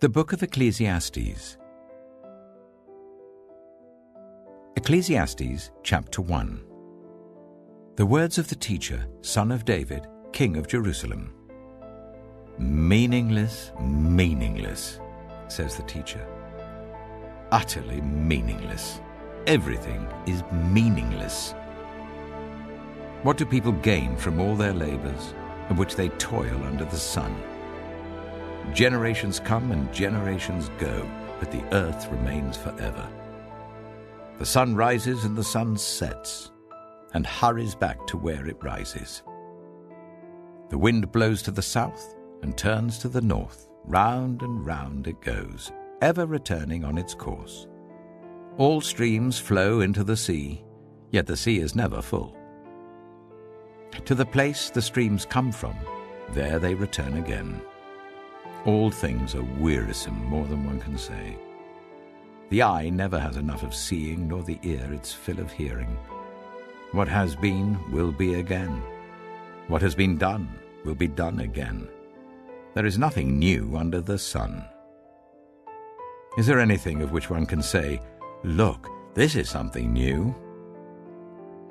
The Book of Ecclesiastes. Ecclesiastes, chapter 1. The words of the teacher, son of David, king of Jerusalem. Meaningless, meaningless, says the teacher. Utterly meaningless. Everything is meaningless. What do people gain from all their labors, of which they toil under the sun? Generations come and generations go, but the earth remains forever. The sun rises and the sun sets, and hurries back to where it rises. The wind blows to the south and turns to the north. Round and round it goes, ever returning on its course. All streams flow into the sea, yet the sea is never full. To the place the streams come from, there they return again. All things are wearisome, more than one can say. The eye never has enough of seeing, nor the ear its fill of hearing. What has been will be again. What has been done will be done again. There is nothing new under the sun. Is there anything of which one can say, "Look, this is something new"?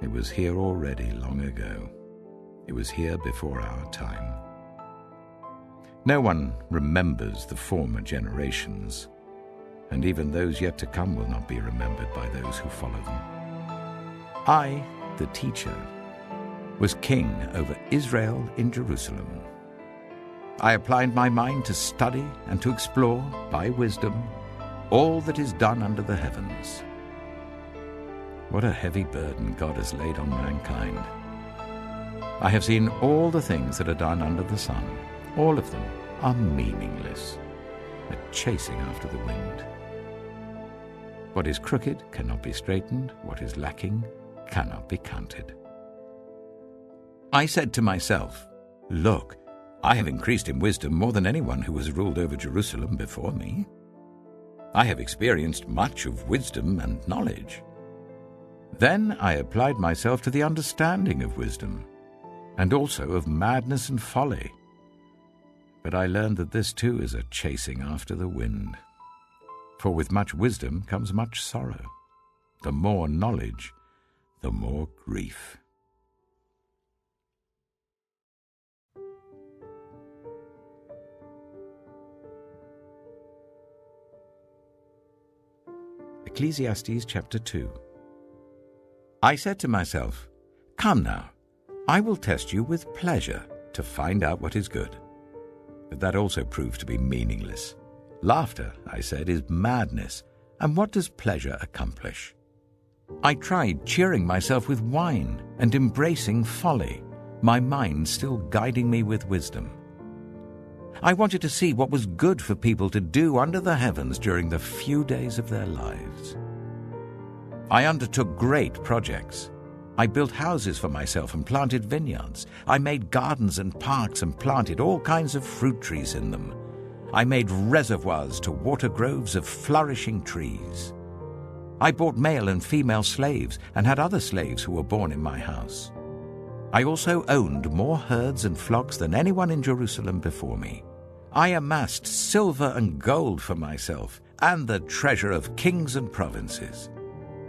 It was here already long ago. It was here before our time. No one remembers the former generations, and even those yet to come will not be remembered by those who follow them. I, the teacher, was king over Israel in Jerusalem. I applied my mind to study and to explore, by wisdom, all that is done under the heavens. What a heavy burden God has laid on mankind. I have seen all the things that are done under the sun. All of them are meaningless, a chasing after the wind. What is crooked cannot be straightened, what is lacking cannot be counted. I said to myself, "Look, I have increased in wisdom more than anyone who has ruled over Jerusalem before me. I have experienced much of wisdom and knowledge." Then I applied myself to the understanding of wisdom, and also of madness and folly. But I learned that this too is a chasing after the wind. For with much wisdom comes much sorrow. The more knowledge, the more grief. Ecclesiastes chapter 2. I said to myself, "Come now, I will test you with pleasure to find out what is good." But that also proved to be meaningless. Laughter, I said, is madness, and what does pleasure accomplish? I tried cheering myself with wine and embracing folly, my mind still guiding me with wisdom. I wanted to see what was good for people to do under the heavens during the few days of their lives. I undertook great projects. I built houses for myself and planted vineyards. I made gardens and parks and planted all kinds of fruit trees in them. I made reservoirs to water groves of flourishing trees. I bought male and female slaves and had other slaves who were born in my house. I also owned more herds and flocks than anyone in Jerusalem before me. I amassed silver and gold for myself and the treasure of kings and provinces.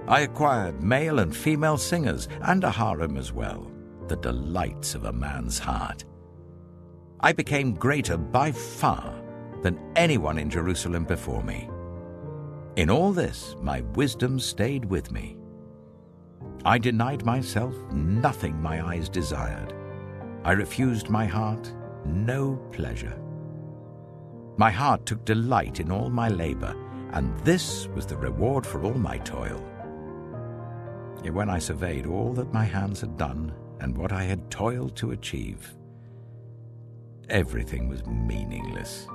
I acquired male and female singers and a harem as well, the delights of a man's heart. I became greater by far than anyone in Jerusalem before me. In all this, my wisdom stayed with me. I denied myself nothing my eyes desired. I refused my heart no pleasure. My heart took delight in all my labor, and this was the reward for all my toil. Yet when I surveyed all that my hands had done and what I had toiled to achieve, everything was meaningless,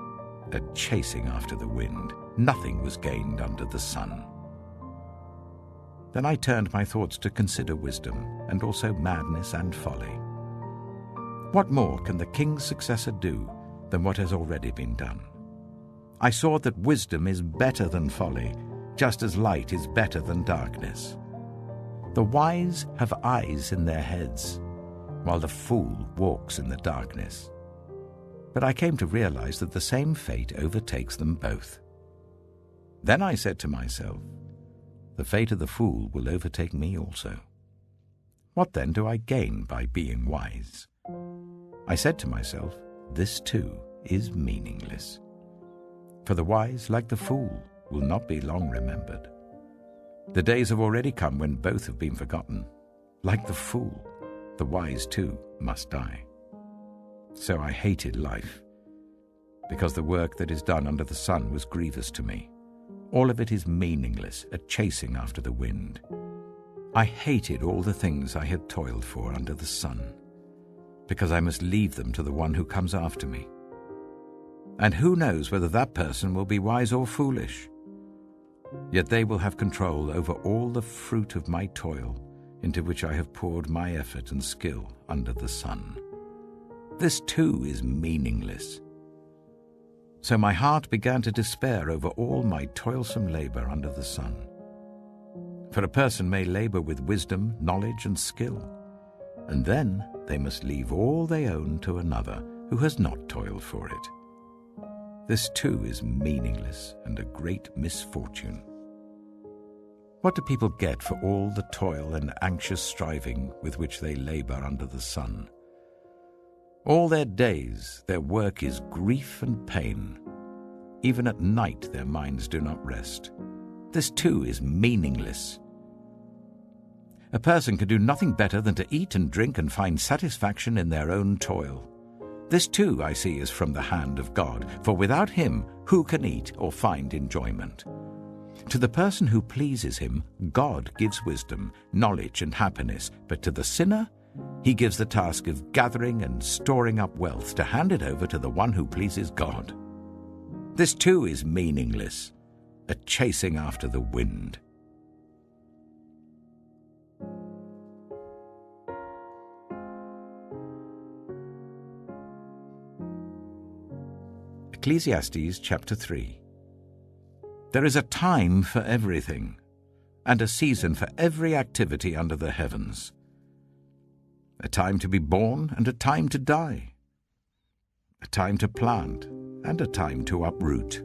a chasing after the wind. Nothing was gained under the sun. Then I turned my thoughts to consider wisdom, and also madness and folly. What more can the king's successor do than what has already been done? I saw that wisdom is better than folly, just as light is better than darkness. The wise have eyes in their heads, while the fool walks in the darkness. But I came to realize that the same fate overtakes them both. Then I said to myself, the fate of the fool will overtake me also. What then do I gain by being wise? I said to myself, this too is meaningless. For the wise, like the fool, will not be long remembered. The days have already come when both have been forgotten. Like the fool, the wise too must die. So I hated life, because the work that is done under the sun was grievous to me. All of it is meaningless, a chasing after the wind. I hated all the things I had toiled for under the sun, because I must leave them to the one who comes after me. And who knows whether that person will be wise or foolish? Yet they will have control over all the fruit of my toil, into which I have poured my effort and skill under the sun. This too is meaningless. So my heart began to despair over all my toilsome labor under the sun. For a person may labor with wisdom, knowledge, and skill, and then they must leave all they own to another who has not toiled for it. This too is meaningless and a great misfortune. What do people get for all the toil and anxious striving with which they labor under the sun? All their days their work is grief and pain. Even at night their minds do not rest. This too is meaningless. A person can do nothing better than to eat and drink and find satisfaction in their own toil. This too, I see, is from the hand of God, for without him who can eat or find enjoyment? To the person who pleases him, God gives wisdom, knowledge, and happiness, but to the sinner, he gives the task of gathering and storing up wealth to hand it over to the one who pleases God. This too is meaningless, a chasing after the wind. Ecclesiastes chapter 3. There is a time for everything, and a season for every activity under the heavens. A time to be born and a time to die. A time to plant and a time to uproot.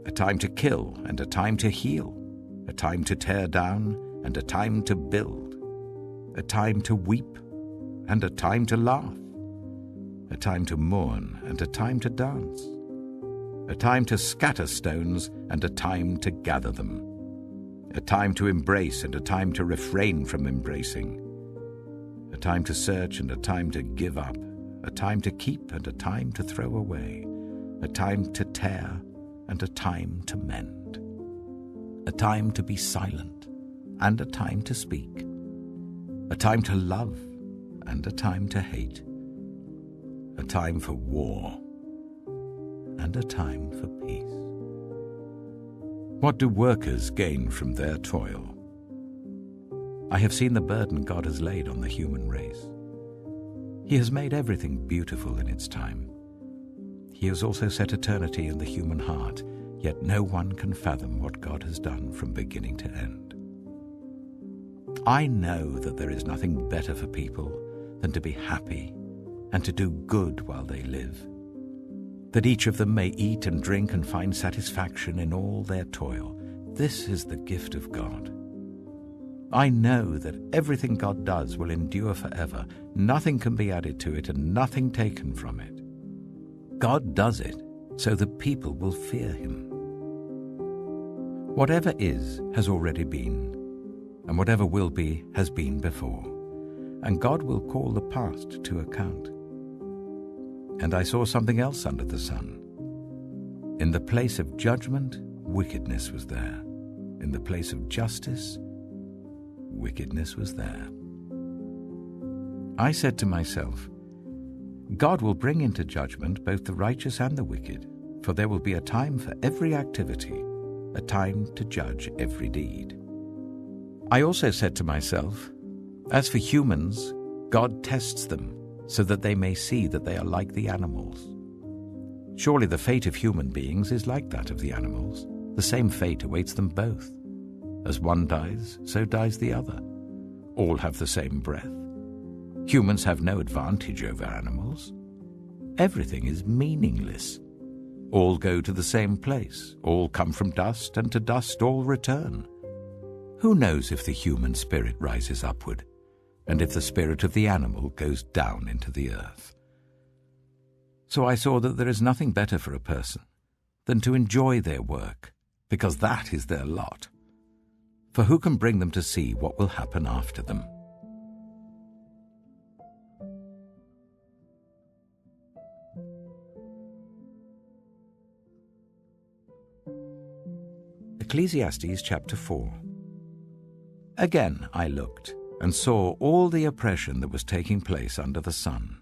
A time to kill and a time to heal. A time to tear down and a time to build. A time to weep and a time to laugh. A time to mourn and a time to dance. A time to scatter stones and a time to gather them. A time to embrace and a time to refrain from embracing. A time to search and a time to give up. A time to keep and a time to throw away. A time to tear and a time to mend. A time to be silent and a time to speak. A time to love and a time to hate. A time for war and a time for peace. What do workers gain from their toil? I have seen the burden God has laid on the human race. He has made everything beautiful in its time. He has also set eternity in the human heart, yet no one can fathom what God has done from beginning to end. I know that there is nothing better for people than to be happy and to do good while they live, that each of them may eat and drink and find satisfaction in all their toil. This is the gift of God. I know that everything God does will endure forever. Nothing can be added to it and nothing taken from it. God does it so that people will fear him. Whatever is has already been, and whatever will be has been before, and God will call the past to account. And I saw something else under the sun. In the place of judgment, wickedness was there. In the place of justice, wickedness was there. I said to myself, God will bring into judgment both the righteous and the wicked, for there will be a time for every activity, a time to judge every deed. I also said to myself, as for humans, God tests them so that they may see that they are like the animals. Surely the fate of human beings is like that of the animals. The same fate awaits them both. As one dies, so dies the other. All have the same breath. Humans have no advantage over animals. Everything is meaningless. All go to the same place. All come from dust, and to dust all return. Who knows if the human spirit rises upward, and if the spirit of the animal goes down into the earth? So I saw that there is nothing better for a person than to enjoy their work, because that is their lot. For who can bring them to see what will happen after them? Ecclesiastes chapter 4. Again I looked, and saw all the oppression that was taking place under the sun.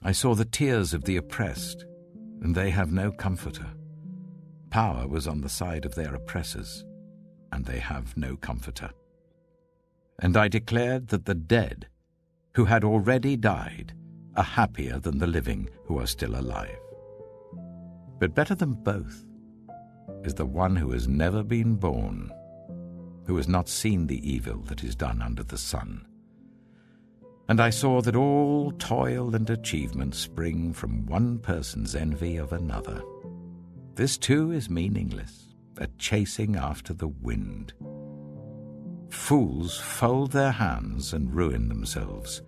I saw the tears of the oppressed, and they have no comforter. Power was on the side of their oppressors, and they have no comforter. And I declared that the dead, who had already died, are happier than the living who are still alive. But better than both is the one who has never been born, who has not seen the evil that is done under the sun. And I saw that all toil and achievement spring from one person's envy of another. This too is meaningless, a chasing after the wind. Fools fold their hands and ruin themselves.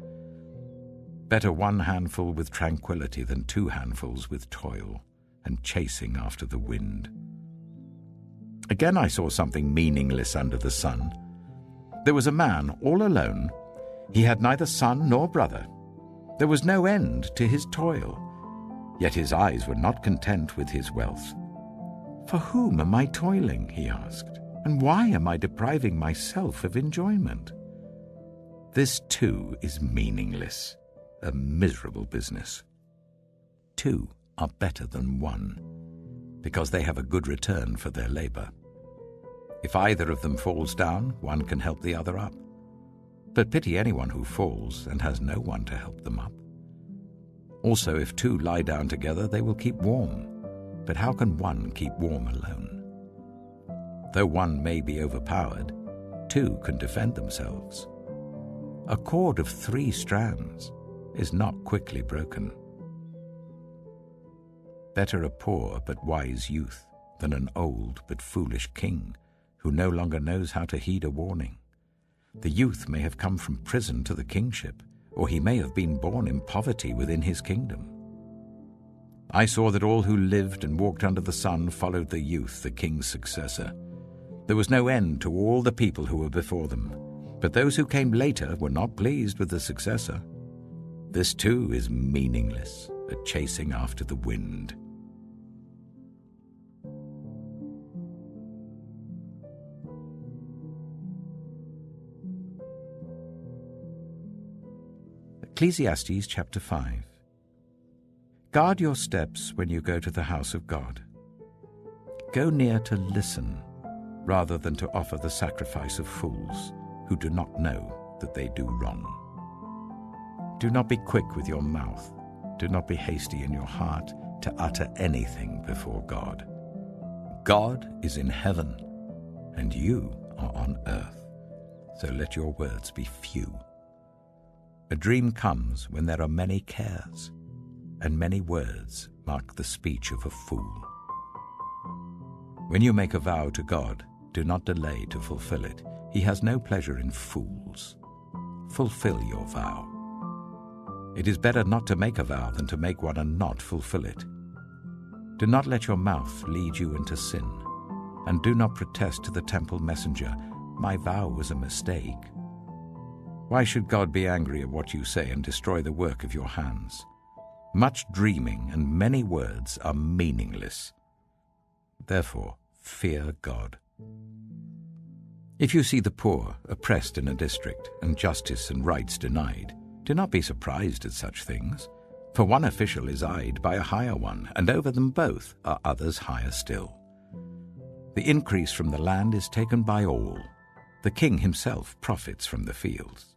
Better one handful with tranquility than two handfuls with toil and chasing after the wind. Again I saw something meaningless under the sun. There was a man all alone. He had neither son nor brother. There was no end to his toil, yet his eyes were not content with his wealth. For whom am I toiling, he asked, and why am I depriving myself of enjoyment? This too is meaningless, a miserable business. Two are better than one, because they have a good return for their labor. If either of them falls down, one can help the other up. But pity anyone who falls and has no one to help them up. Also, if two lie down together, they will keep warm. But how can one keep warm alone? Though one may be overpowered, two can defend themselves. A cord of 3 strands is not quickly broken. Better a poor but wise youth than an old but foolish king who no longer knows how to heed a warning. The youth may have come from prison to the kingship, or he may have been born in poverty within his kingdom. I saw that all who lived and walked under the sun followed the youth, the king's successor. There was no end to all the people who were before them, but those who came later were not pleased with the successor. This too is meaningless, a chasing after the wind. Ecclesiastes chapter 5. Guard your steps when you go to the house of God. Go near to listen, rather than to offer the sacrifice of fools who do not know that they do wrong. Do not be quick with your mouth. Do not be hasty in your heart to utter anything before God. God is in heaven, and you are on earth, so let your words be few. A dream comes when there are many cares, and many words mark the speech of a fool. When you make a vow to God, do not delay to fulfill it. He has no pleasure in fools. Fulfill your vow. It is better not to make a vow than to make one and not fulfill it. Do not let your mouth lead you into sin, and do not protest to the temple messenger, "My vow was a mistake." Why should God be angry at what you say and destroy the work of your hands? Much dreaming and many words are meaningless. Therefore, fear God. If you see the poor oppressed in a district, and justice and rights denied, do not be surprised at such things, for one official is eyed by a higher one, and over them both are others higher still. The increase from the land is taken by all. The king himself profits from the fields.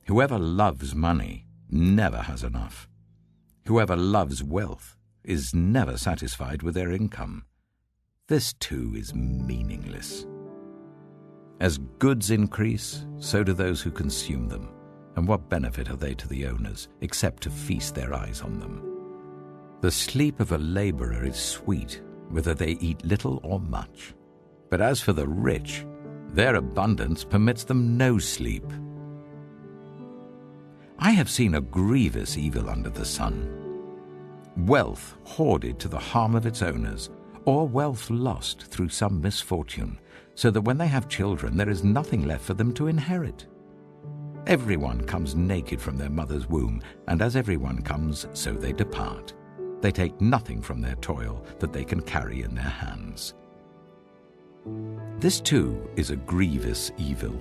Whoever loves money never has enough. Whoever loves wealth is never satisfied with their income. This too is meaningless. As goods increase, so do those who consume them, And what benefit are they to the owners, except to feast their eyes on them? The sleep of a laborer is sweet, whether they eat little or much. But as for the rich, their abundance permits them no sleep. I have seen a grievous evil under the sun. Wealth hoarded to the harm of its owners, or wealth lost through some misfortune, so that when they have children there is nothing left for them to inherit. Everyone comes naked from their mother's womb, and as everyone comes, so they depart. They take nothing from their toil that they can carry in their hands. This too is a grievous evil.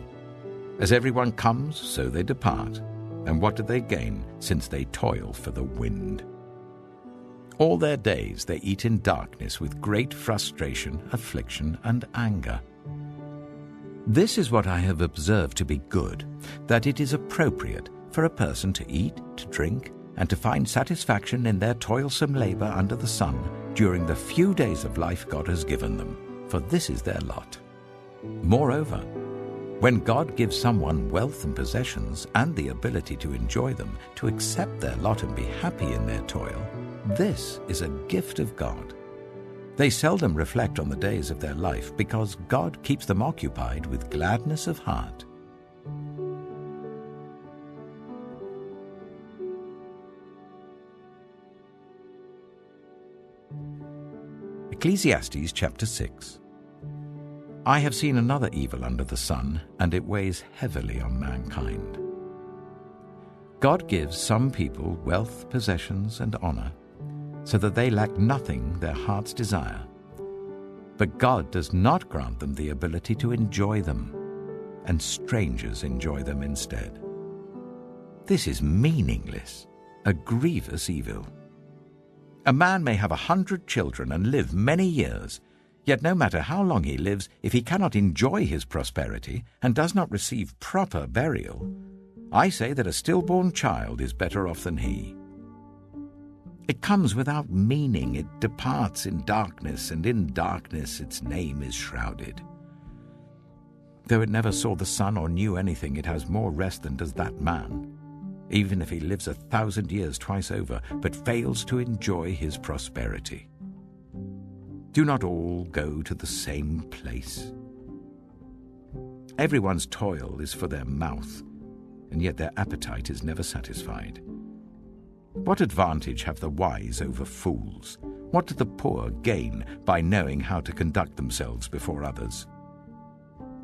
As everyone comes, so they depart. And what do they gain, since they toil for the wind? All their days they eat in darkness with great frustration, affliction, and anger. This is what I have observed to be good, that it is appropriate for a person to eat, to drink, and to find satisfaction in their toilsome labor under the sun during the few days of life God has given them, for this is their lot. Moreover, when God gives someone wealth and possessions and the ability to enjoy them, to accept their lot and be happy in their toil, this is a gift of God. They seldom reflect on the days of their life because God keeps them occupied with gladness of heart. Ecclesiastes chapter 6. I have seen another evil under the sun, and it weighs heavily on mankind. God gives some people wealth, possessions, and honor, so that they lack nothing their hearts desire. But God does not grant them the ability to enjoy them, and strangers enjoy them instead. This is meaningless, a grievous evil. A man may have 100 children and live many years, yet no matter how long he lives, if he cannot enjoy his prosperity and does not receive proper burial, I say that a stillborn child is better off than he. It comes without meaning, it departs in darkness, and in darkness its name is shrouded. Though it never saw the sun or knew anything, it has more rest than does that man, even if he lives 1,000 years twice over, but fails to enjoy his prosperity. Do not all go to the same place? Everyone's toil is for their mouth, and yet their appetite is never satisfied. What advantage have the wise over fools? What do the poor gain by knowing how to conduct themselves before others?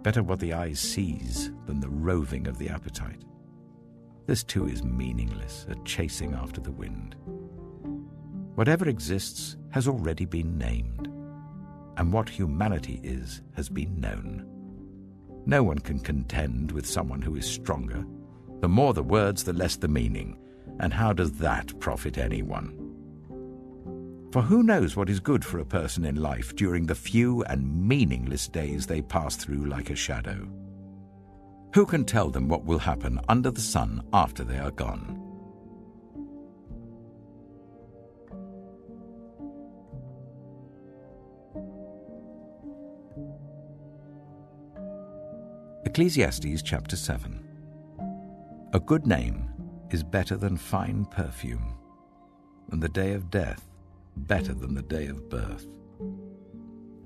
Better what the eye sees than the roving of the appetite. This too is meaningless, a chasing after the wind. Whatever exists has already been named, and what humanity is has been known. No one can contend with someone who is stronger. The more the words, the less the meaning. And how does that profit anyone? For who knows what is good for a person in life during the few and meaningless days they pass through like a shadow? Who can tell them what will happen under the sun after they are gone? Ecclesiastes chapter 7. A good name is better than fine perfume, and the day of death better than the day of birth.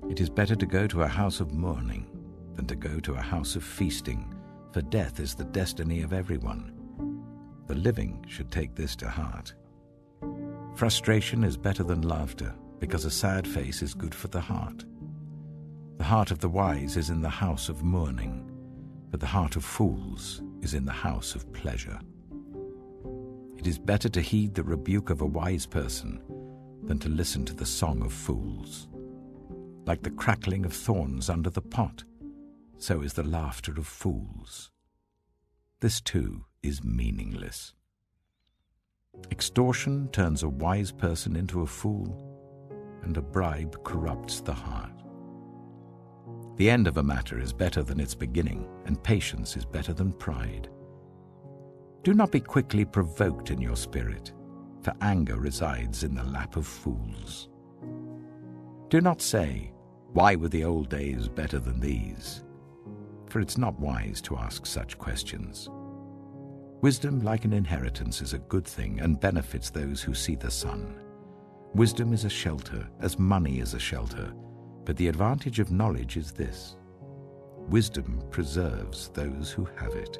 It is better to go to a house of mourning than to go to a house of feasting, for death is the destiny of everyone. The living should take this to heart. Frustration is better than laughter, because a sad face is good for the heart. The heart of the wise is in the house of mourning, but the heart of fools is in the house of pleasure. It is better to heed the rebuke of a wise person than to listen to the song of fools. Like the crackling of thorns under the pot, so is the laughter of fools. This too is meaningless. Extortion turns a wise person into a fool, and a bribe corrupts the heart. The end of a matter is better than its beginning, and patience is better than pride. Do not be quickly provoked in your spirit, for anger resides in the lap of fools. Do not say, "Why were the old days better than these?" For it's not wise to ask such questions. Wisdom, like an inheritance, is a good thing and benefits those who see the sun. Wisdom is a shelter, as money is a shelter, but the advantage of knowledge is this: wisdom preserves those who have it.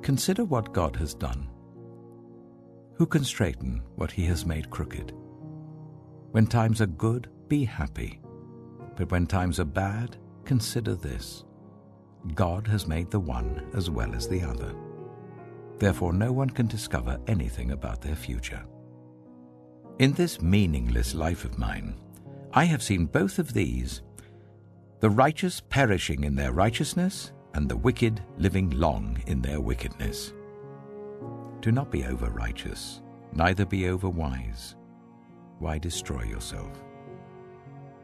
Consider what God has done. Who can straighten what he has made crooked? When times are good, be happy. But when times are bad, consider this: God has made the one as well as the other. Therefore no one can discover anything about their future. In this meaningless life of mine, I have seen both of these, the righteous perishing in their righteousness and the wicked living long in their wickedness. Do not be over-righteous, neither be over-wise. Why destroy yourself?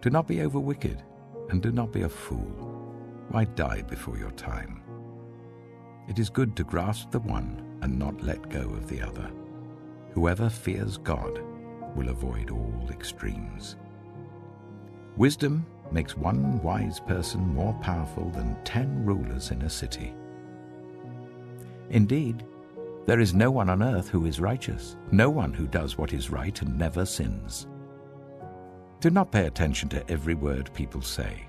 Do not be over-wicked, and do not be a fool. Why die before your time? It is good to grasp the one and not let go of the other. Whoever fears God will avoid all extremes. Wisdom makes one wise person more powerful than 10 rulers in a city. Indeed, there is no one on earth who is righteous, no one who does what is right and never sins. Do not pay attention to every word people say,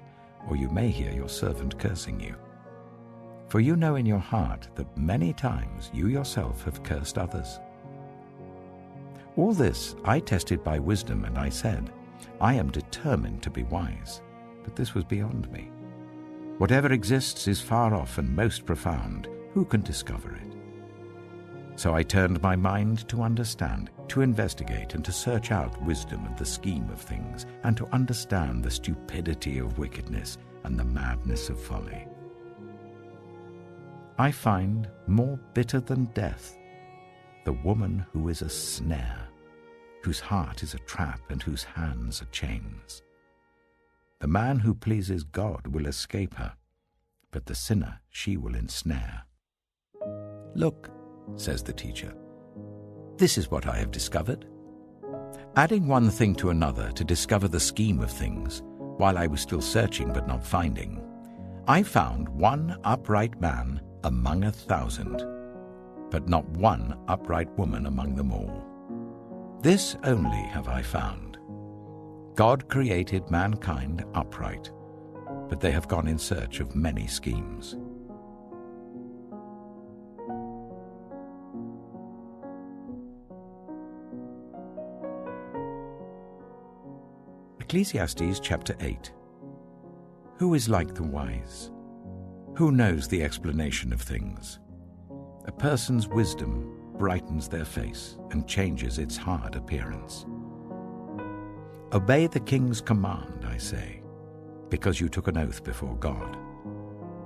or you may hear your servant cursing you. For you know in your heart that many times you yourself have cursed others. All this I tested by wisdom, and I said, I am determined to be wise, but this was beyond me. Whatever exists is far off and most profound. Who can discover it? So I turned my mind to understand, to investigate, and to search out wisdom and the scheme of things, and to understand the stupidity of wickedness and the madness of folly. I find more bitter than death the woman who is a snare, whose heart is a trap and whose hands are chains. The man who pleases God will escape her, but the sinner she will ensnare. Look, says the teacher, this is what I have discovered. Adding one thing to another to discover the scheme of things, while I was still searching but not finding, I found one upright man among 1,000, but not one upright woman among them all. This only have I found: God created mankind upright, but they have gone in search of many schemes. Ecclesiastes chapter 8. Who is like the wise? Who knows the explanation of things? A person's wisdom brightens their face and changes its hard appearance. Obey the king's command, I say, because you took an oath before God.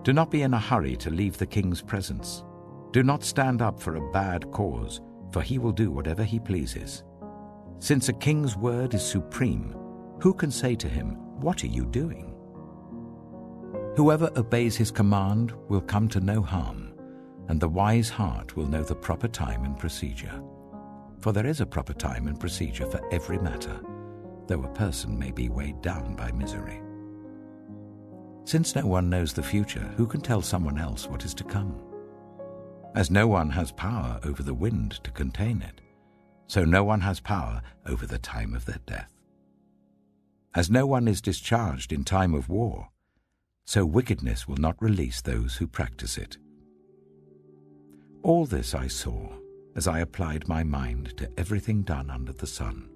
Do not be in a hurry to leave the king's presence. Do not stand up for a bad cause, for he will do whatever he pleases. Since a king's word is supreme, who can say to him, "What are you doing?" Whoever obeys his command will come to no harm, and the wise heart will know the proper time and procedure. For there is a proper time and procedure for every matter, though a person may be weighed down by misery. Since no one knows the future, who can tell someone else what is to come? As no one has power over the wind to contain it, so no one has power over the time of their death. As no one is discharged in time of war, so wickedness will not release those who practice it. All this I saw as I applied my mind to everything done under the sun.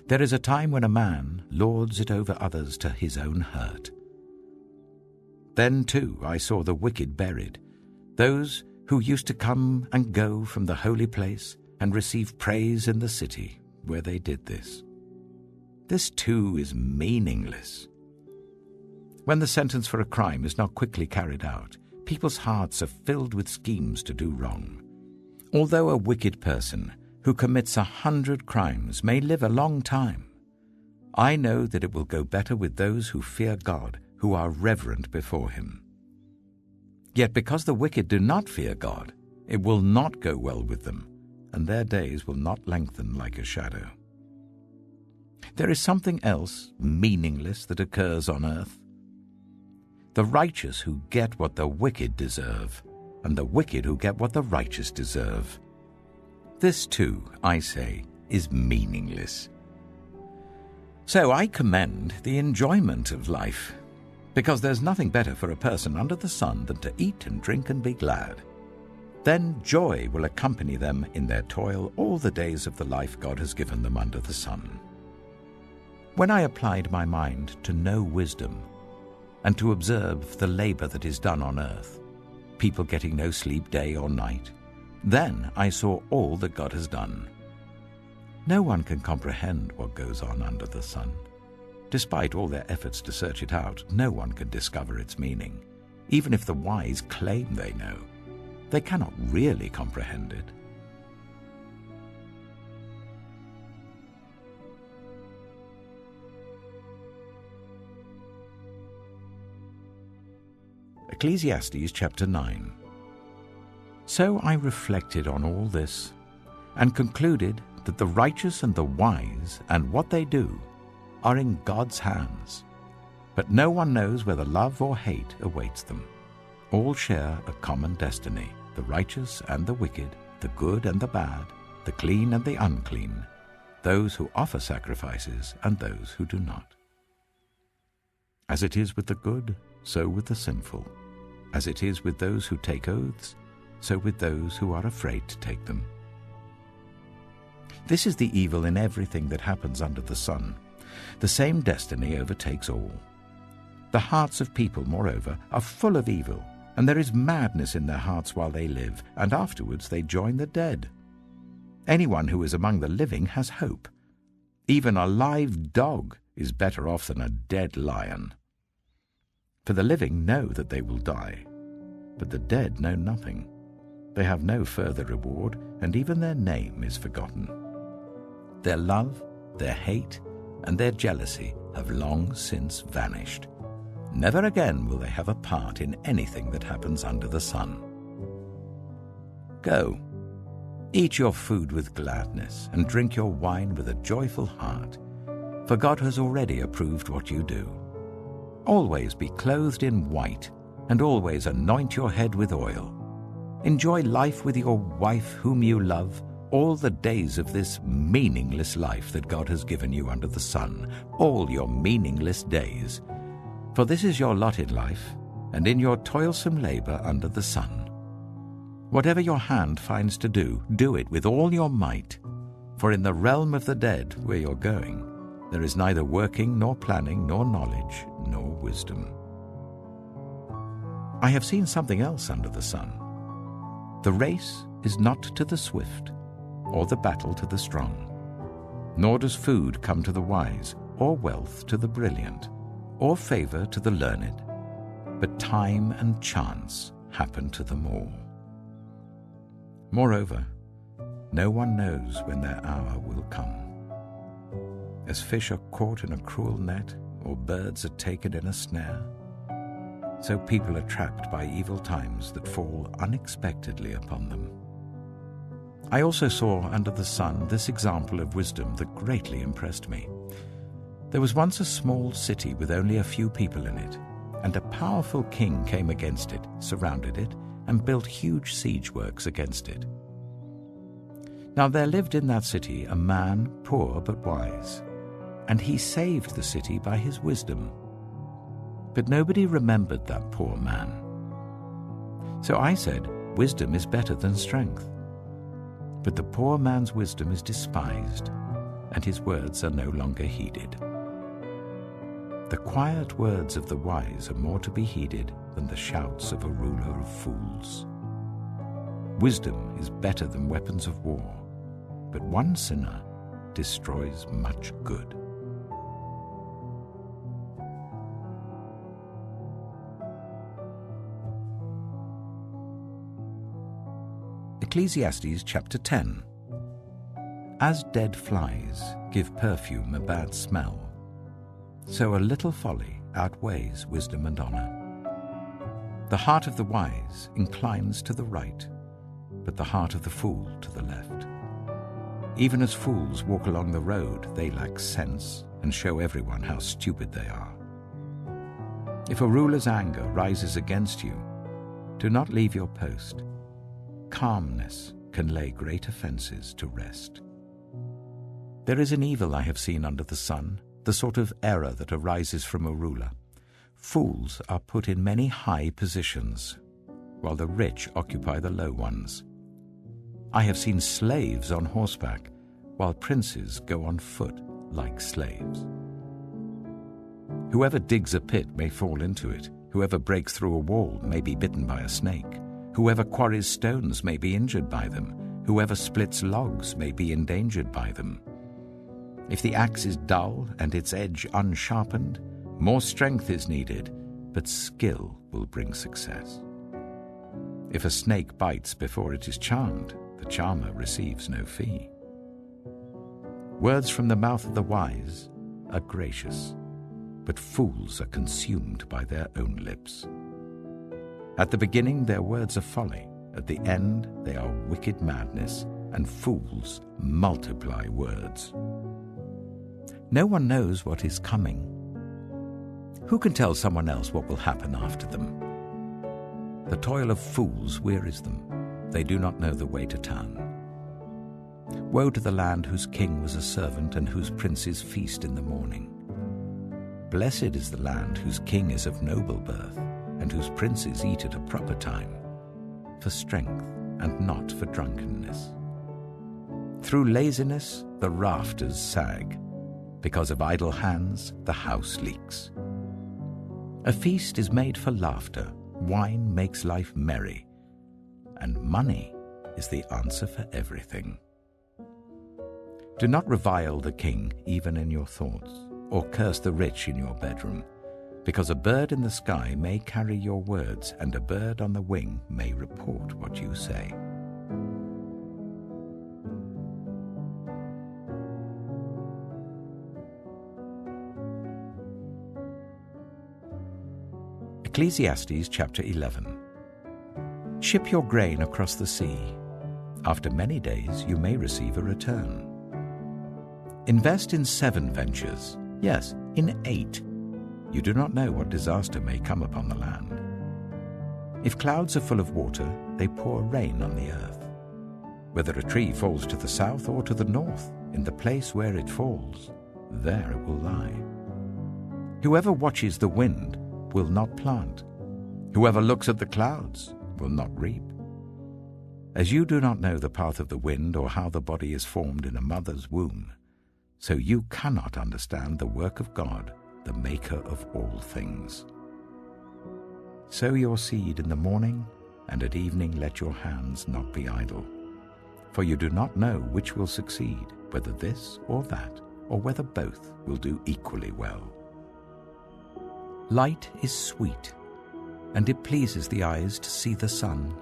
There is a time when a man lords it over others to his own hurt. Then, too, I saw the wicked buried, those who used to come and go from the holy place and receive praise in the city where they did this. This, too, is meaningless. When the sentence for a crime is not quickly carried out, people's hearts are filled with schemes to do wrong. Although a wicked person who commits 100 crimes may live a long time, I know that it will go better with those who fear God, who are reverent before him. Yet because the wicked do not fear God, it will not go well with them, and their days will not lengthen like a shadow. There is something else meaningless that occurs on earth. The righteous who get what the wicked deserve and the wicked who get what the righteous deserve. This too, I say, is meaningless. So I commend the enjoyment of life, because there's nothing better for a person under the sun than to eat and drink and be glad. Then joy will accompany them in their toil all the days of the life God has given them under the sun. When I applied my mind to know wisdom and to observe the labor that is done on earth, people getting no sleep day or night, then I saw all that God has done. No one can comprehend what goes on under the sun. Despite all their efforts to search it out, no one can discover its meaning. Even if the wise claim they know, they cannot really comprehend it. Ecclesiastes chapter 9. So I reflected on all this and concluded that the righteous and the wise and what they do are in God's hands. But no one knows whether love or hate awaits them. All share a common destiny, the righteous and the wicked, the good and the bad, the clean and the unclean, those who offer sacrifices and those who do not. As it is with the good, so with the sinful. As it is with those who take oaths, so with those who are afraid to take them. This is the evil in everything that happens under the sun. The same destiny overtakes all. The hearts of people, moreover, are full of evil, and there is madness in their hearts while they live, and afterwards they join the dead. Anyone who is among the living has hope. Even a live dog is better off than a dead lion. For the living know that they will die, but the dead know nothing. They have no further reward, and even their name is forgotten. Their love, their hate, and their jealousy have long since vanished. Never again will they have a part in anything that happens under the sun. Go, eat your food with gladness, and drink your wine with a joyful heart, for God has already approved what you do. Always be clothed in white, and always anoint your head with oil. Enjoy life with your wife whom you love, all the days of this meaningless life that God has given you under the sun, all your meaningless days. For this is your lot in life, and in your toilsome labor under the sun. Whatever your hand finds to do, do it with all your might. For in the realm of the dead, where you're going, there is neither working, nor planning, nor knowledge, nor wisdom. I have seen something else under the sun. The race is not to the swift, or the battle to the strong, nor does food come to the wise, or wealth to the brilliant, or favor to the learned, but time and chance happen to them all. Moreover, no one knows when their hour will come. As fish are caught in a cruel net, or birds are taken in a snare, so people are trapped by evil times that fall unexpectedly upon them. I also saw under the sun this example of wisdom that greatly impressed me. There was once a small city with only a few people in it, and a powerful king came against it, surrounded it, and built huge siege works against it. Now there lived in that city a man, poor but wise, and he saved the city by his wisdom. But nobody remembered that poor man. So I said, wisdom is better than strength. But the poor man's wisdom is despised, and his words are no longer heeded. The quiet words of the wise are more to be heeded than the shouts of a ruler of fools. Wisdom is better than weapons of war, but one sinner destroys much good. Ecclesiastes chapter 10. As dead flies give perfume a bad smell, so a little folly outweighs wisdom and honor. The heart of the wise inclines to the right, but the heart of the fool to the left. Even as fools walk along the road, they lack sense and show everyone how stupid they are. If a ruler's anger rises against you, Do not leave your post. Calmness can lay great offences to rest. There is an evil I have seen under the sun, the sort of error that arises from a ruler. Fools are put in many high positions, while the rich occupy the low ones. I have seen slaves on horseback, while princes go on foot like slaves. Whoever digs a pit may fall into it. Whoever breaks through a wall may be bitten by a snake. Whoever quarries stones may be injured by them. Whoever splits logs may be endangered by them. If the axe is dull and its edge unsharpened, more strength is needed, but skill will bring success. If a snake bites before it is charmed, the charmer receives no fee. Words from the mouth of the wise are gracious, but fools are consumed by their own lips. At the beginning their words are folly, at the end they are wicked madness, and fools multiply words. No one knows what is coming. Who can tell someone else what will happen after them? The toil of fools wearies them. They do not know the way to town. Woe to the land whose king was a servant and whose princes feast in the morning. Blessed is the land whose king is of noble birth and whose princes eat at a proper time, for strength and not for drunkenness. Through laziness the rafters sag. Because of idle hands the house leaks. A feast is made for laughter, wine makes life merry, and money is the answer for everything. Do not revile the king even in your thoughts, or curse the rich in your bedroom, because a bird in the sky may carry your words, and a bird on the wing may report what you say. Ecclesiastes chapter 11. Ship your grain across the sea. After many days you may receive a return. Invest in 7 ventures, yes, in 8. You do not know what disaster may come upon the land. If clouds are full of water, they pour rain on the earth. Whether a tree falls to the south or to the north, in the place where it falls, there it will lie. Whoever watches the wind will not plant. Whoever looks at the clouds will not reap. As you do not know the path of the wind or how the body is formed in a mother's womb, so you cannot understand the work of God, the maker of all things. Sow your seed in the morning, and at evening let your hands not be idle. For you do not know which will succeed, whether this or that, or whether both will do equally well. Light is sweet, and it pleases the eyes to see the sun.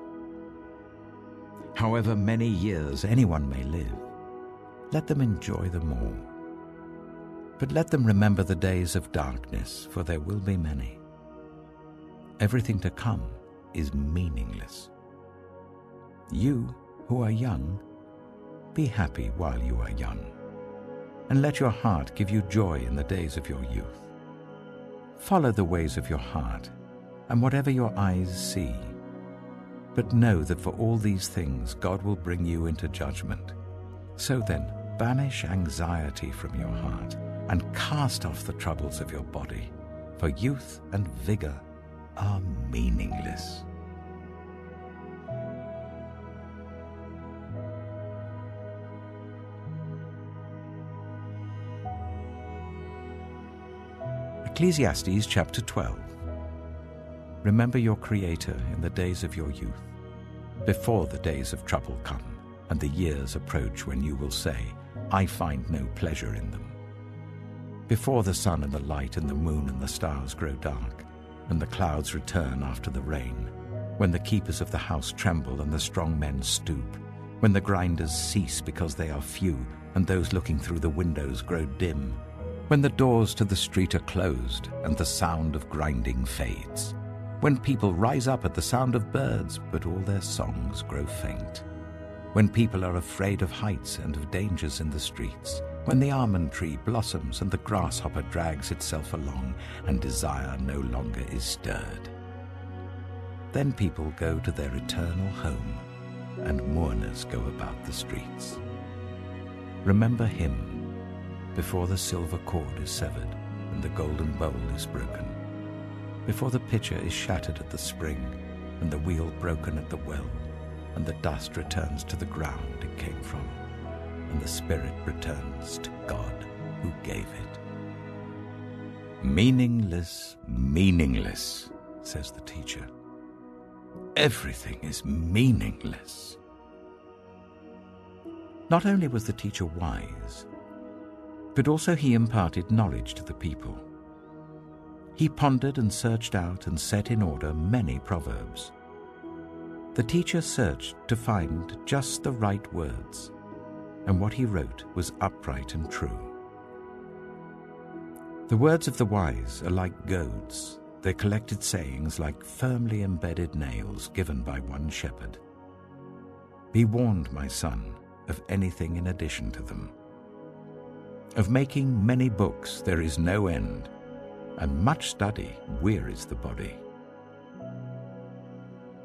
However many years anyone may live, let them enjoy them all. But let them remember the days of darkness, for there will be many. Everything to come is meaningless. You who are young, be happy while you are young, and let your heart give you joy in the days of your youth. Follow the ways of your heart, and whatever your eyes see. But know that for all these things God will bring you into judgment. So then, banish anxiety from your heart, and cast off the troubles of your body, for youth and vigor are meaningless. Ecclesiastes chapter 12. Remember your Creator in the days of your youth, before the days of trouble come, and the years approach when you will say, I find no pleasure in them. Before the sun and the light and the moon and the stars grow dark, and the clouds return after the rain, when the keepers of the house tremble and the strong men stoop, when the grinders cease because they are few, and those looking through the windows grow dim, when the doors to the street are closed and the sound of grinding fades, when people rise up at the sound of birds, but all their songs grow faint, when people are afraid of heights and of dangers in the streets, when the almond tree blossoms and the grasshopper drags itself along, and desire no longer is stirred. Then people go to their eternal home, and mourners go about the streets. Remember him before the silver cord is severed and the golden bowl is broken, before the pitcher is shattered at the spring and the wheel broken at the well, and the dust returns to the ground it came from, and the spirit returns to God who gave it. Meaningless, meaningless, says the teacher. Everything is meaningless. Not only was the teacher wise, but also he imparted knowledge to the people. He pondered and searched out and set in order many proverbs. The teacher searched to find just the right words, and what he wrote was upright and true. The words of the wise are like goads, their collected sayings like firmly embedded nails given by one shepherd. Be warned, my son, of anything in addition to them. Of making many books there is no end, and much study wearies the body.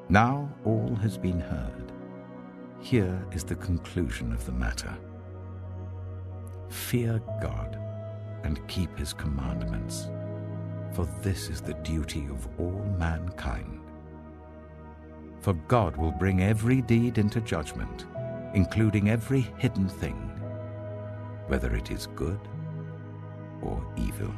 Now all has been heard. Here is the conclusion of the matter. Fear God and keep his commandments, for this is the duty of all mankind. For God will bring every deed into judgment, including every hidden thing, whether it is good or evil.